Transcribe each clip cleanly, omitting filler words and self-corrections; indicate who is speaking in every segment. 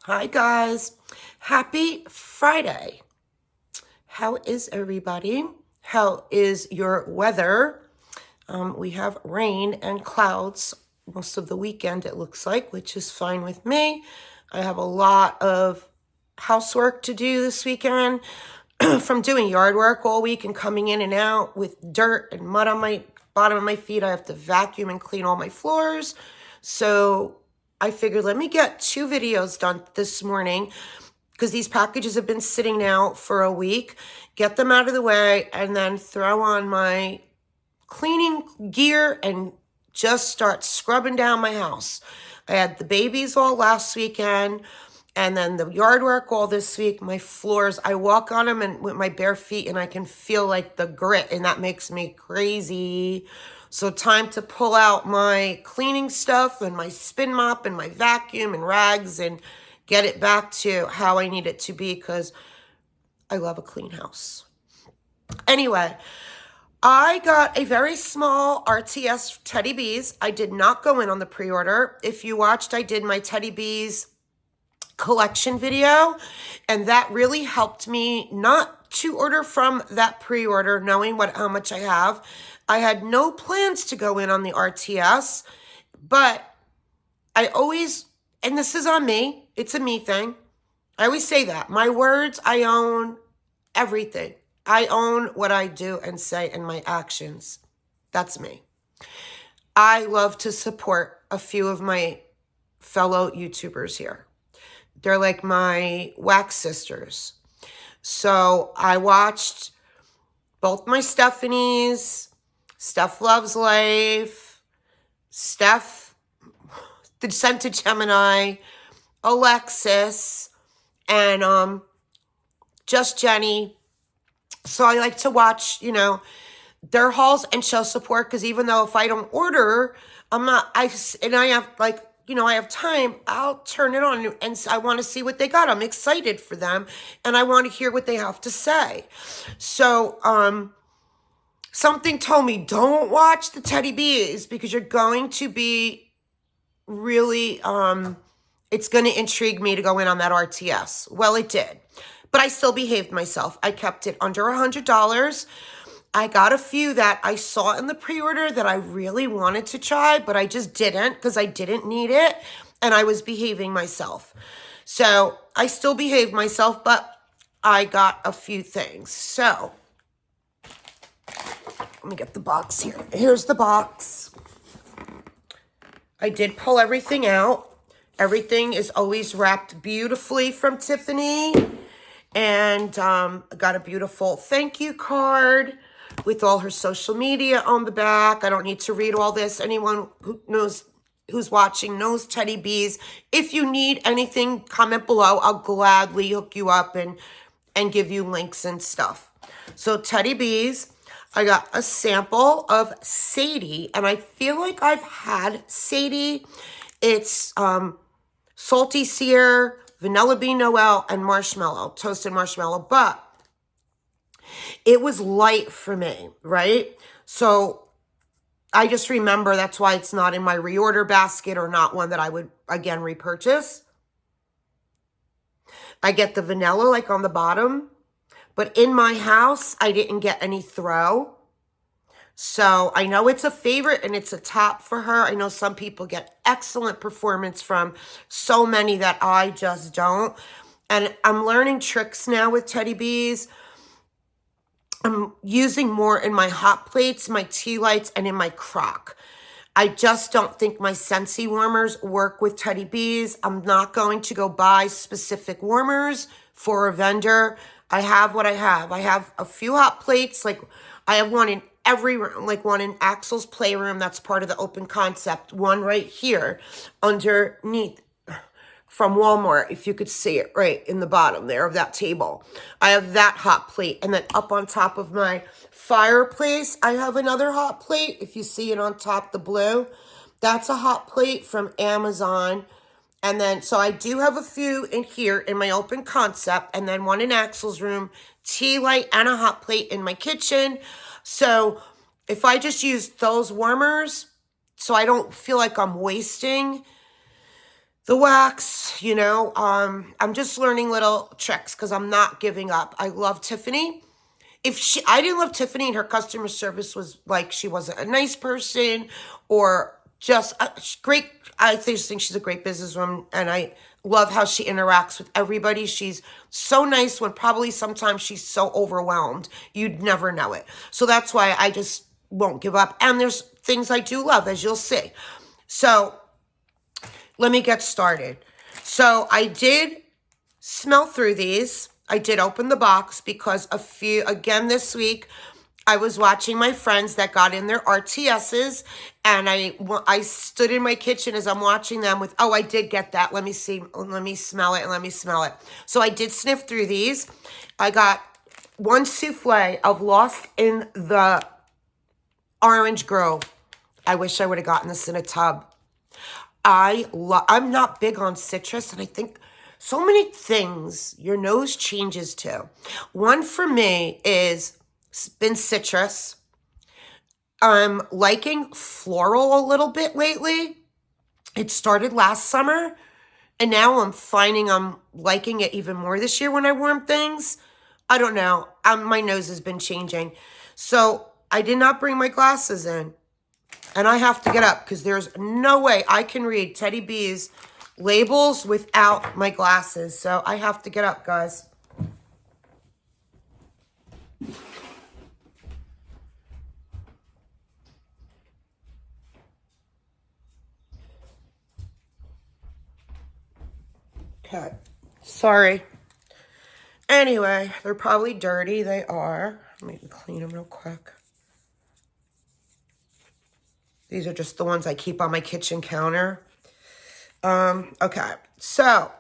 Speaker 1: Hi guys, happy Friday. How is everybody? How is your weather? We have rain and clouds most of the weekend, it looks like, which is fine with me. I have a lot of housework to do this weekend from doing yard work all week and coming in and out with dirt and mud on my bottom of my feet. I have to vacuum and clean all my floors. So I figured let me get 2 videos done this morning because these packages have been sitting now for a week. Get them out of the way and then throw on my cleaning gear and just start scrubbing down my house. I had the babies all last weekend and then the yard work all this week. My floors, I walk on them and with my bare feet and I can feel like the grit and that makes me crazy. So time to pull out my cleaning stuff and my spin mop and my vacuum and rags and get it back to how I need it to be because I love a clean house. Anyway, I got a very small RTS Teddy Bees. I did not go in on the pre-order. If you watched, I did my Teddy Bees collection video, and that really helped me not to order from that pre-order, knowing how much I have. I had no plans to go in on the RTS, but I always, and this is on me, it's a me thing. I always say that. My words, I own everything. I own what I do and say and my actions. That's me. I love to support a few of my fellow YouTubers here. They're like my wax sisters. So I watched both my Stephanies, Steph Loves Life, Steph, the Scented Gemini, Alexis, and Just Jenny. So I like to watch, their hauls and show support because even though if I don't order, I have I have time, I'll turn it on and I want to see what they got. I'm excited for them and I want to hear what they have to say. So, something told me don't watch the Teddy Bees because you're going to be really, it's going to intrigue me to go in on that RTS. Well, it did. But I still behaved myself. I kept it under $100. I got a few that I saw in the pre-order that I really wanted to try, but I just didn't because I didn't need it, and I was behaving myself. So I still behaved myself, but I got a few things. So let me get the box here. Here's the box. I did pull everything out. Everything is always wrapped beautifully from Tiffany. And I got a beautiful thank you card with all her social media on the back. I don't need to read all this. Anyone who's watching knows Teddy Bees. If you need anything, comment below. I'll gladly hook you up and give you links and stuff. So Teddy Bees, I got a sample of Sadie, and I feel like I've had Sadie. It's Salty Sear, Vanilla Bean Noel, and marshmallow, toasted marshmallow, but it was light for me, right? So I just remember that's why it's not in my reorder basket or not one that I would, again, repurchase. I get the vanilla like on the bottom, but in my house, I didn't get any throw. So I know it's a favorite and it's a top for her. I know some people get excellent performance from so many that I just don't. And I'm learning tricks now with Teddy Bees. I'm using more in my hot plates, my tea lights, and in my crock. I just don't think my Scentsy warmers work with Teddy Bees. I'm not going to go buy specific warmers for a vendor. I have what I have. I have a few hot plates. Like I have one in every room, like one in Axel's playroom. That's part of the open concept. One right here underneath from Walmart, if you could see it right in the bottom there of that table. I have that hot plate. And then up on top of my fireplace, I have another hot plate. If you see it on top, the blue, that's a hot plate from Amazon. And then, so I do have a few in here in my open concept, and then one in Axel's room, tea light, and a hot plate in my kitchen. So if I just use those warmers, so I don't feel like I'm wasting the wax, you know. I'm just learning little tricks because I'm not giving up. I love Tiffany. I didn't love Tiffany and her customer service was like she wasn't a nice person or just great. I just think she's a great businesswoman, and I love how she interacts with everybody. She's so nice when probably sometimes she's so overwhelmed. You'd never know it. So that's why I just won't give up. And there's things I do love, as you'll see. So let me get started. So I did smell through these. I did open the box because again this week, I was watching my friends that got in their RTSs, and I stood in my kitchen as I'm watching them with, oh, I did get that. Let me see. Let me smell it, and let me smell it. So I did sniff through these. I got one souffle of Lost in the Orange Grove. I wish I would have gotten this in a tub. I'm not big on citrus, and I think so many things your nose changes to. One for me is been citrus. I'm liking floral a little bit lately. It started last summer, and now I'm finding I'm liking it even more this year when I warm things. I don't know. My nose has been changing. So I did not bring my glasses in. And I have to get up because there's no way I can read Teddy B's labels without my glasses. So I have to get up, guys. Okay. Sorry. Anyway, they're probably dirty. They are. Let me clean them real quick. These are just the ones I keep on my kitchen counter. Okay, so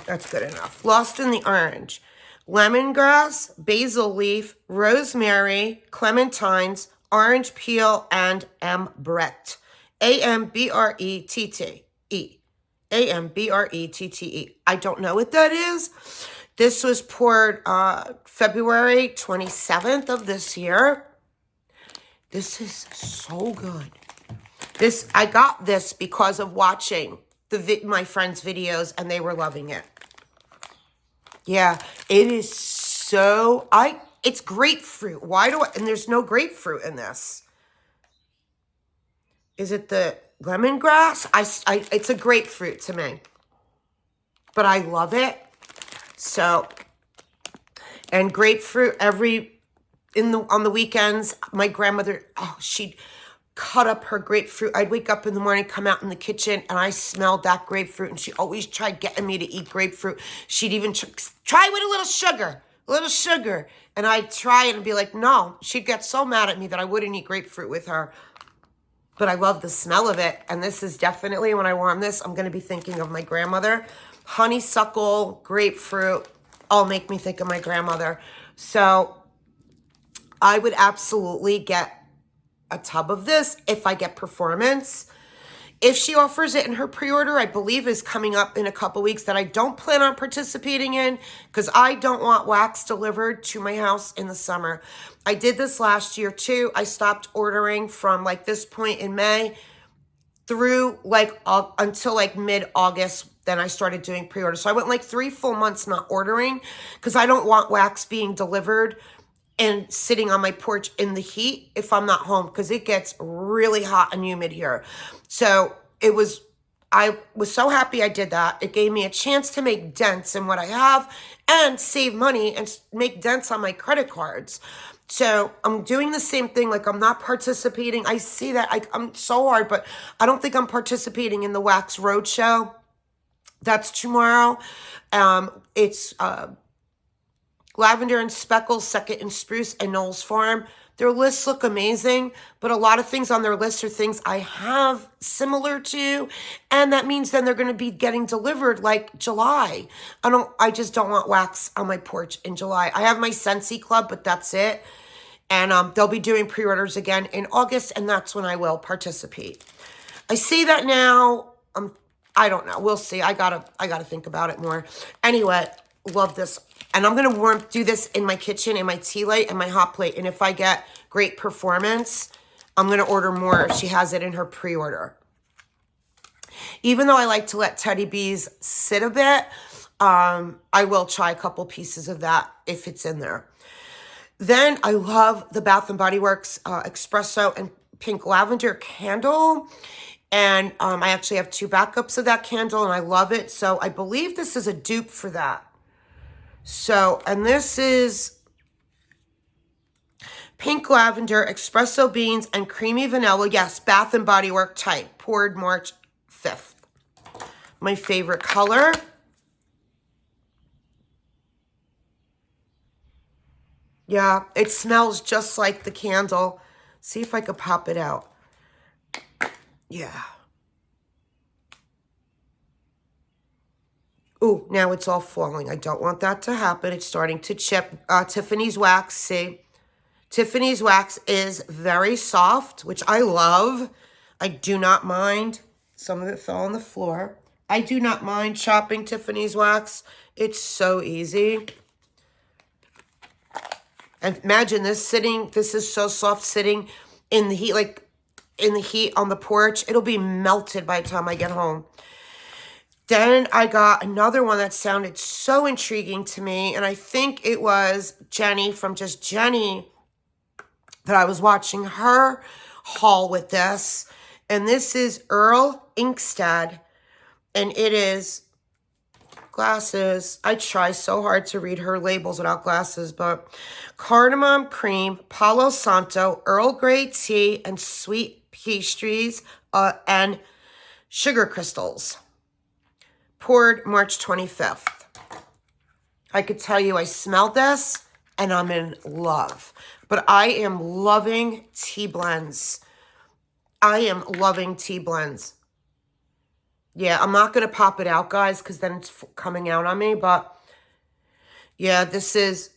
Speaker 1: that's good enough. Lost in the Orange. Lemongrass, basil leaf, rosemary, clementines, orange peel, and ambrette. A-M-B-R-E-T-T-E. A-M-B-R-E-T-T-E. I don't know what that is. This was poured February 27th of this year. This is so good. I got this because of watching my friends' videos, and they were loving it. Yeah, it is so, it's grapefruit. And there's no grapefruit in this. Is it the lemongrass? It's a grapefruit to me. But I love it. So, and grapefruit on the weekends, my grandmother, she'd cut up her grapefruit. I'd wake up in the morning, come out in the kitchen, and I smelled that grapefruit, and she always tried getting me to eat grapefruit. She'd even try with a little sugar, and I'd try it and be like, no. She'd get so mad at me that I wouldn't eat grapefruit with her. But I love the smell of it, and this is definitely, when I warm this, I'm going to be thinking of my grandmother. Honeysuckle, grapefruit, all make me think of my grandmother. So I would absolutely get a tub of this if I get performance. If she offers it in her pre-order, I believe is coming up in a couple weeks, that I don't plan on participating in because I don't want wax delivered to my house in the summer. I did this last year too. I stopped ordering from like this point in May through like until like mid-August. Then I started doing pre-order. So I went like 3 full months not ordering because I don't want wax being delivered and sitting on my porch in the heat if I'm not home, because it gets really hot and humid here. So I was so happy I did that. It gave me a chance to make dents in what I have and save money and make dents on my credit cards. So I'm doing the same thing. Like, I'm not participating. I see that I'm so hard, but I don't think I'm participating in the Wax Roadshow. That's tomorrow. It's Lavender and Speckles, Second and Spruce, and Knowles Farm. Their lists look amazing, but a lot of things on their list are things I have similar to, and that means then they're going to be getting delivered like July. I just don't want wax on my porch in July. I have my Scentsy Club, but that's it. And they'll be doing pre-orders again in August, and that's when I will participate. I say that now. I don't know. We'll see. I gotta think about it more. Anyway, love this. And I'm going to do this in my kitchen, in my tea light, and my hot plate. And if I get great performance, I'm going to order more if she has it in her pre-order. Even though I like to let Teddy Bees sit a bit, I will try a couple pieces of that if it's in there. Then I love the Bath & Body Works Espresso and Pink Lavender candle. And I actually have 2 backups of that candle, and I love it. So I believe this is a dupe for that. So, and this is Pink Lavender, Espresso Beans, and Creamy Vanilla. Yes, Bath & Body Works type. Poured March 5th. My favorite color. Yeah, it smells just like the candle. See if I could pop it out. Yeah. Ooh, now it's all falling. I don't want that to happen. It's starting to chip. Tiffany's wax, see? Tiffany's wax is very soft, which I love. I do not mind. Some of it fell on the floor. I do not mind chopping Tiffany's wax. It's so easy. And imagine this sitting, this is so soft sitting in the heat, like in the heat on the porch. It'll be melted by the time I get home. Then I got another one that sounded so intriguing to me. And I think it was Jenny from Just Jenny that I was watching her haul with this. And this is Earl Inkstead. And it is glasses. I try so hard to read her labels without glasses, but cardamom cream, Palo Santo, Earl Grey tea, and sweet pastries and sugar crystals. Poured March 25th. I could tell you I smelled this and I'm in love. But I am loving tea blends. I am loving tea blends. Yeah, I'm not going to pop it out, guys, because then it's coming out on me. But, yeah, this is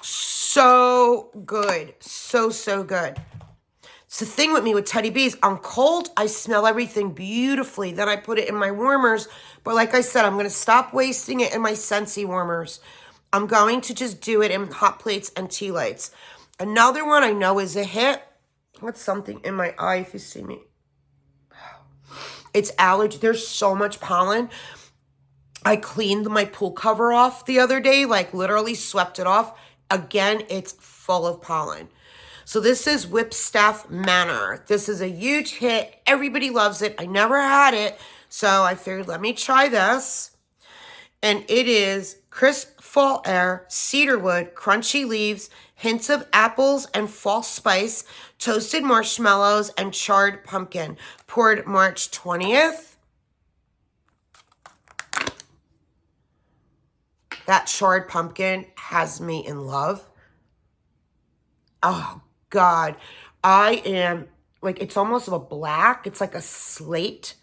Speaker 1: so good. So, so good. It's the thing with me with Teddy Bees. I'm cold. I smell everything beautifully. Then I put it in my warmers. But like I said, I'm going to stop wasting it in my Scentsy warmers. I'm going to just do it in hot plates and tea lights. Another one I know is a hit. What's something in my eye if you see me? It's allergy. There's so much pollen. I cleaned my pool cover off the other day, like literally swept it off. Again, it's full of pollen. So this is Whipstaff Manor. This is a huge hit. Everybody loves it. I never had it, so I figured let me try this. And it is crisp fall air, cedarwood, crunchy leaves, hints of apples and fall spice, toasted marshmallows, and charred pumpkin. Poured March 20th. That charred pumpkin has me in love. Oh, God. I am, like, it's almost of a black. It's like a slate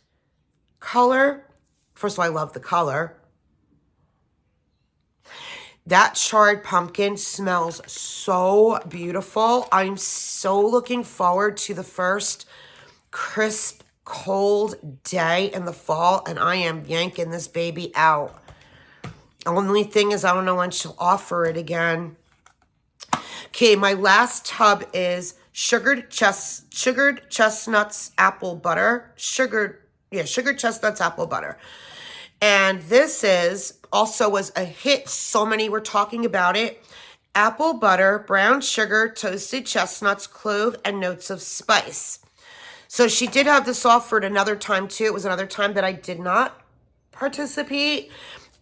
Speaker 1: color. First of all, I love the color. That charred pumpkin smells so beautiful. I'm so looking forward to the first crisp, cold day in the fall, and I am yanking this baby out. Only thing is I don't know when she'll offer it again. Okay, my last tub is sugared chestnuts apple butter. Sugared chestnuts apple butter. And this is also was a hit. So many were talking about it. Apple butter, brown sugar, toasted chestnuts, clove, and notes of spice. So she did have this offered another time too. It was another time that I did not participate.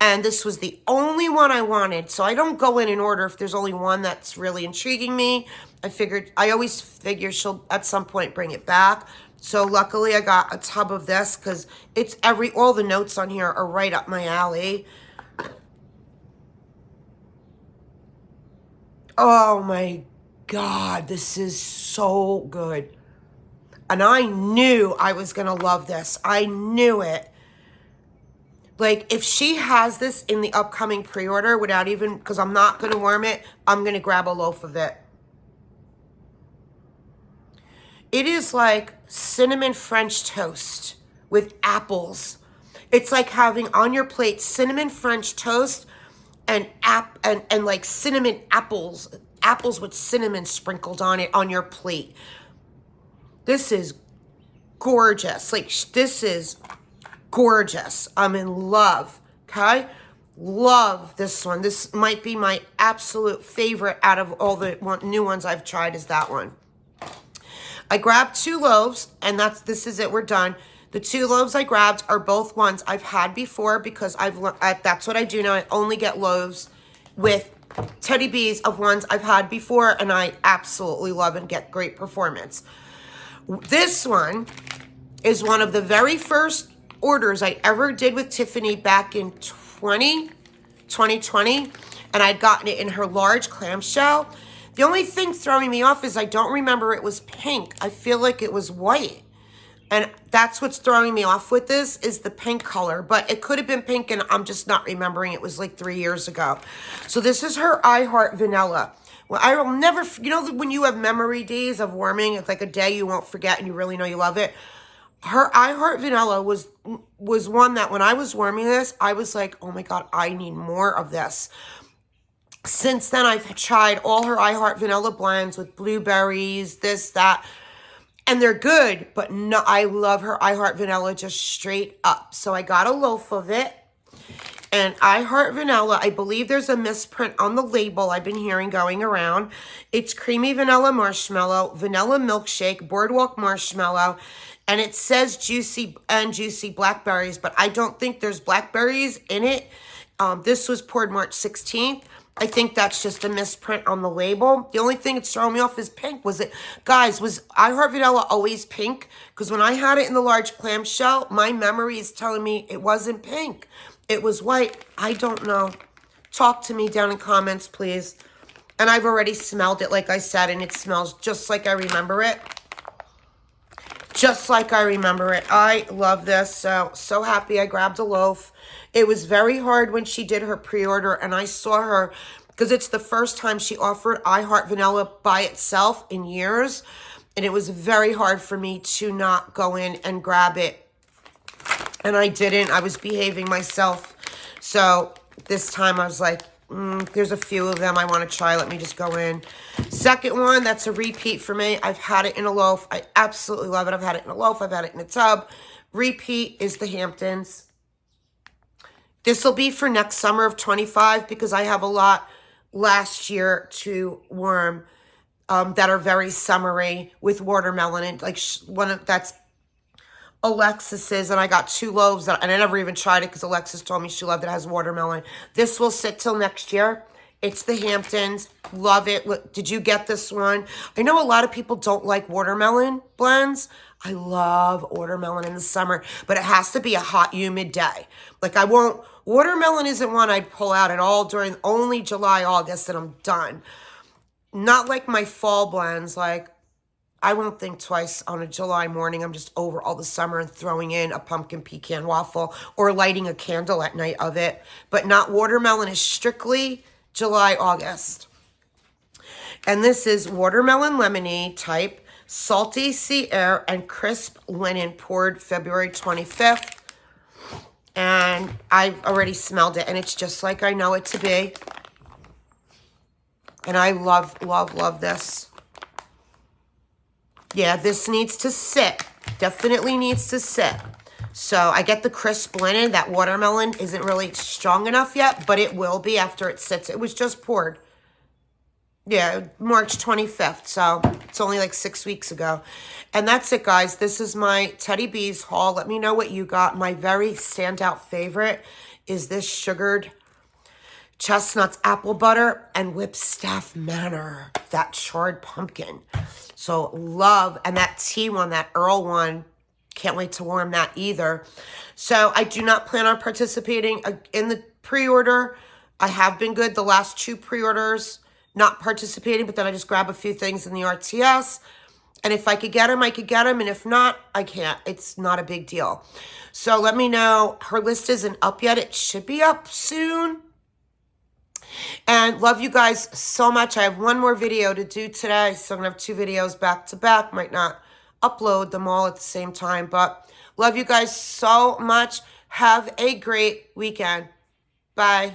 Speaker 1: And this was the only one I wanted. So I don't go in order if there's only one that's really intriguing me. I always figure she'll at some point bring it back. So luckily I got a tub of this because it's all the notes on here are right up my alley. Oh my God, this is so good. And I knew I was going to love this. I knew it. Like, if she has this in the upcoming pre-order without even, because I'm not going to warm it, I'm going to grab a loaf of it. It is like cinnamon French toast with apples. It's like having on your plate cinnamon French toast and like cinnamon apples with cinnamon sprinkled on it on your plate. This is gorgeous. Like, this is gorgeous. I'm in love, okay? Love this one. This might be my absolute favorite out of all the new ones I've tried is that one. I grabbed 2 loaves, and this is it. We're done. The 2 loaves I grabbed are both ones I've had before because that's what I do now. I only get loaves with Teddy Bees of ones I've had before, and I absolutely love and get great performance. This one is one of the very first orders I ever did with Tiffany back in 2020, and I'd gotten it in her large clamshell. The only thing throwing me off is I don't remember it was pink. I feel like it was white. And that's what's throwing me off with this is the pink color. But it could have been pink and I'm just not remembering. It was like 3 years ago. So this is her I Heart Vanilla. Well, I will never, you know when you have memory days of warming, it's like a day you won't forget and you really know you love it. Her I Heart Vanilla was one that when I was warming this, I was like, oh my God, I need more of this. Since then, I've tried all her I Heart Vanilla blends with blueberries, this, that, and they're good, but no, I love her I Heart Vanilla just straight up. So I got a loaf of it, and I Heart Vanilla, I believe there's a misprint on the label I've been hearing going around. It's creamy vanilla marshmallow, vanilla milkshake, boardwalk marshmallow, and it says juicy blackberries, but I don't think there's blackberries in it. This was poured March 16th. I think that's just a misprint on the label. The only thing that's throwing me off is pink. Was I Heart Vanilla always pink? Because when I had it in the large clamshell, my memory is telling me it wasn't pink. It was white. I don't know. Talk to me down in comments, please. And I've already smelled it, like I said, and it smells just like I remember it. Just like I remember it. I love this. So happy I grabbed a loaf. It was very hard when she did her pre-order, and I saw her, because it's the first time she offered I Heart Vanilla by itself in years, and it was very hard for me to not go in and grab it, and I didn't. I was behaving myself, so this time I was like, there's a few of them I want to try. Let me just go in. Second one, that's a repeat for me. I've had it in a loaf. I absolutely love it. I've had it in a loaf. I've had it in a tub. Repeat is the Hamptons. This will be for next summer of 25 because I have a lot last year to warm that are very summery with watermelon. And like that's Alexis's, and I got 2 loaves, and I never even tried it because Alexis told me she loved it. It has watermelon. This will sit till next year. It's the Hamptons. Love it. Look, did you get this one? I know a lot of people don't like watermelon blends. I love watermelon in the summer, but it has to be a hot, humid day. Like watermelon isn't one I'd pull out at all during only July, August, and I'm done. Not like my fall blends. Like, I won't think twice on a July morning. I'm just over all the summer and throwing in a pumpkin pecan waffle or lighting a candle at night of it. But not watermelon is strictly July, August. And this is watermelon lemonade type, salty sea air, and crisp linen poured February 25th. And I've already smelled it, and it's just like I know it to be. And I love, love, love this. Yeah, this needs to sit. Definitely needs to sit. So I get the crisp linen. That watermelon isn't really strong enough yet, but it will be after it sits. It was just poured. Yeah, March 25th. So it's only like 6 weeks ago. And that's it, guys. This is my Teddy Bees haul. Let me know what you got. My very standout favorite is this sugared chestnuts, apple butter, and Whipstaff Manor, that charred pumpkin. So love, and that tea one, that Earl one, can't wait to warm that either. So I do not plan on participating in the pre-order. I have been good the last 2 pre-orders, not participating, but then I just grab a few things in the RTS. And if I could get them, I could get them. And if not, I can't. It's not a big deal. So let me know. Her list isn't up yet. It should be up soon. And love you guys so much. I have one more video to do today. So I'm going to have 2 videos back to back. Might not upload them all at the same time. But love you guys so much. Have a great weekend. Bye.